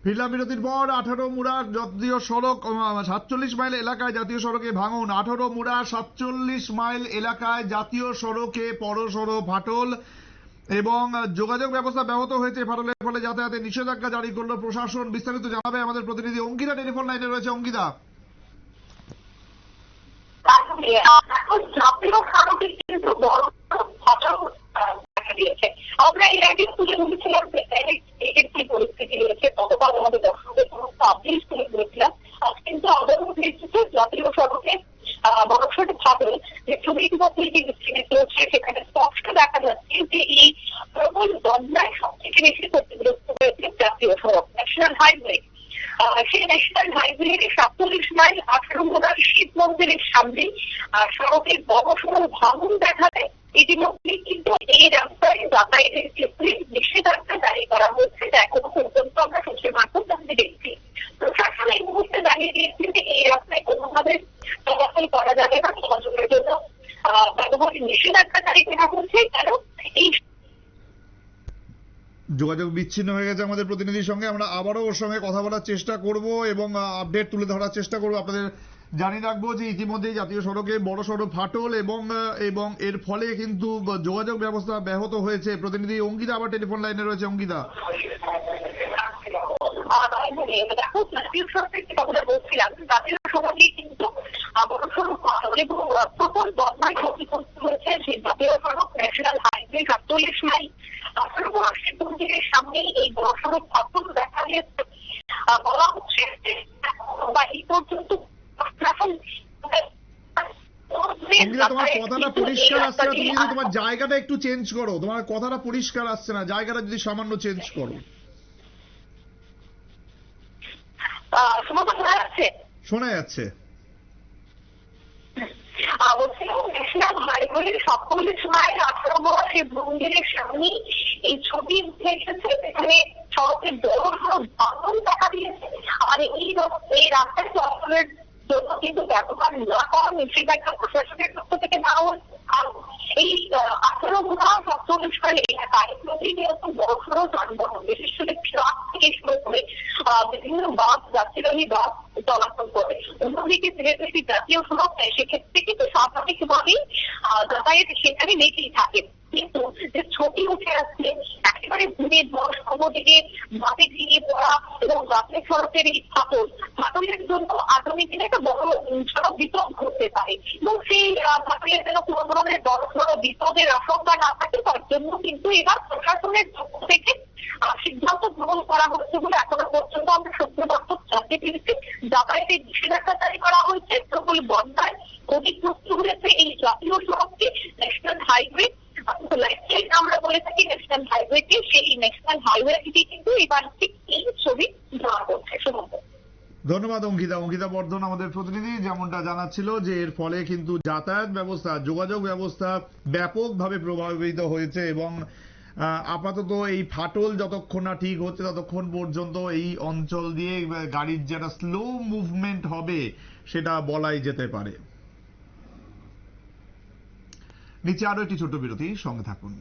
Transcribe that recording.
ফিরলাম বিরতির পর। 18 মুড়ার জাতীয় সড়ক 47 মাইল এলাকায় জাতীয় সড়কে ভাঙন। 18 মুড়া 47 মাইল এলাকায় জাতীয় সড়কে বড়সড় ফাটল এবং যোগাযোগ ব্যবস্থা ব্যাহত হয়েছে। ফাটলের ফলে যাতায়াতে নিষেধাজ্ঞা জারি করলো প্রশাসন। বিস্তারিত জানাবে আমাদের প্রতিনিধি অঙ্কিতা, টেলিফোন লাইনে রয়েছে। অঙ্কিতা, আমরা এর আগে তুলে ধরেছিলাম একটি পরিস্থিতি রয়েছে, গতকাল আমাদের দর্শকদের সমস্ত আপডেট তুলে ধরেছিলাম। আজ কিন্তু আবারও হয়েছে জাতীয় সড়কে বড়সড় ফাটল। যে ছবি চলছে সেখানে স্পষ্ট দেখা যাচ্ছে যে এই প্রবল বন্যায় সব থেকে বেশি ক্ষতিগ্রস্ত হয়েছে জাতীয় সড়ক, ন্যাশনাল হাইওয়ে। সেই ন্যাশনাল হাইওয়ে 47 মাইল 18 মুড়ার শিব মন্দিরের সামনে সড়কের বড়সড় ভাঙন দেখা দেয়। ইতিমধ্যে কিন্তু এই রাস্তায় যাতায়াতের ক্ষেত্রে নিষেধাজ্ঞা জারি করা হয়েছে, যা এখনো পর্যন্ত আমরা সূত্রের মারফত জানতে পেরেছি। প্রশাসন এই মুহূর্তে জানিয়ে দিয়েছে যে এই রাস্তায় কোনোভাবে চলাচল করা যাবে না, চলাচলের জন্য ব্যবহারের নিষেধাজ্ঞা জারি করা হয়েছে। কারণ এই যোগাযোগ বিচ্ছিন্ন হয়ে গেছে আমাদের প্রতিনিধির সঙ্গে। আমরা আবারও ওর সঙ্গে কথা বলার চেষ্টা করব এবং আপডেট তুলে ধরার চেষ্টা করব। আপনাদের জানিয়ে রাখবো যে ইতিমধ্যেই জাতীয় সড়কে বড়সড় ফাটল এবং এর ফলে কিন্তু যোগাযোগ ব্যবস্থা ব্যাহত হয়েছে। প্রতিনিধি অঙ্কিতা আবার টেলিফোন লাইনে রয়েছে। অঙ্কিতা, দেখো, জাতীয় সড়কের যে কথাটা বলছিলাম, জাতীয় সড়কে কিন্তু বড়সড় ফাটল এবং প্রবল বন্যায় ক্ষতিগ্রস্ত হয়েছে সেই জাতীয় সড়ক ন্যাশনাল হাইওয়ে 47 মাইল 18 মুড়া শিব মন্দিরের সামনে এই বড়সড় ফাটল দেখা গেছে। বলা হচ্ছে বা এই পর্যন্ত তোমার কথাটা পরিষ্কার আসছে না। তুমি যদি তোমার জায়গাটা একটু চেঞ্জ করো, তোমার কথাটা পরিষ্কার আসছে না, জায়গাটা যদি সামান্য চেঞ্জ করো। শোনা যাচ্ছে। ন্যাশনাল হাইওয়ে 47 মাইল 18 মুড়া শিব মন্দিরের সামনে এই ছবি উঠে এসেছে। এখানে সড়কের বড় ভাঙন দেখা দিয়েছে। আর এই রাস্তায় চলাচলের জন্য কিন্তু ব্যবহার না করার নিষেধাজ্ঞা প্রশাসনের পক্ষ থেকে নেওয়া হয়েছে। এই 18 মুড়া 47 মাইল এলাকায় প্রতিনিয়ত বড়সড় যানবাহন, বিশেষ করে ট্রাক থেকে শুরু করে বিভিন্ন বাস, যাত্রীবাহী বাস চলাচল করে। অন্যদিকে যেহেতু একটি জাতীয় সড়ক, সেক্ষেত্রে কিন্তু স্বাভাবিকভাবেই যাতায়াত সেখানে লেগেই থাকে। কিন্তু যে ছবি উঠে আসছে একেবারে ভূমির ধস, অন্যদিকে মাটি ভেঙে পড়া এবং জাতীয় সড়কের এই ফাটলের জন্য আগামী দিনে একটা বড় সড়ক বিপদ ঘটতে পারে এবং সেই ফাটলের জন্য কোনো ধরনের বড় বড় বিপদের আশঙ্কা না থাকে, তার জন্য কিন্তু এবার প্রশাসনের পক্ষ থেকে সিদ্ধান্ত গ্রহণ করা হয়েছে বলে এখনো পর্যন্ত আমরা সূত্র মারফত জানতে পেরেছি। যাতায়াতের নিষেধাজ্ঞা জারি করা হয়েছে। প্রবল বন্যায় ক্ষতিগ্রস্ত হয়েছে এই জাতীয় সড়কটি ন্যাশনাল হাইওয়ে। আমরা বলে থাকি ন্যাশনাল হাইওয়েকে, সেই ন্যাশনাল হাইওয়েটি কিন্তু এবার এই ছবি ধরা পড়ছে। ধন্যবাদ অঙ্কিতা। অঙ্কিতা বর্ধন আমাদের প্রতিনিধি যেমনটা জানাচ্ছিল যে এর ফলে কিন্তু যাতায়াত ব্যবস্থা, যোগাযোগ ব্যবস্থা ব্যাপকভাবে প্রভাবিত হয়েছে এবং আপাতত এই ফাটল যতক্ষণ না ঠিক হচ্ছে ততক্ষণ পর্যন্ত এই অঞ্চল দিয়ে গাড়ির যেটা স্লো মুভমেন্ট হবে সেটা বলাই যেতে পারে। নিচে আরো একটি ছোট্ট বিরতি, সঙ্গে থাকুন।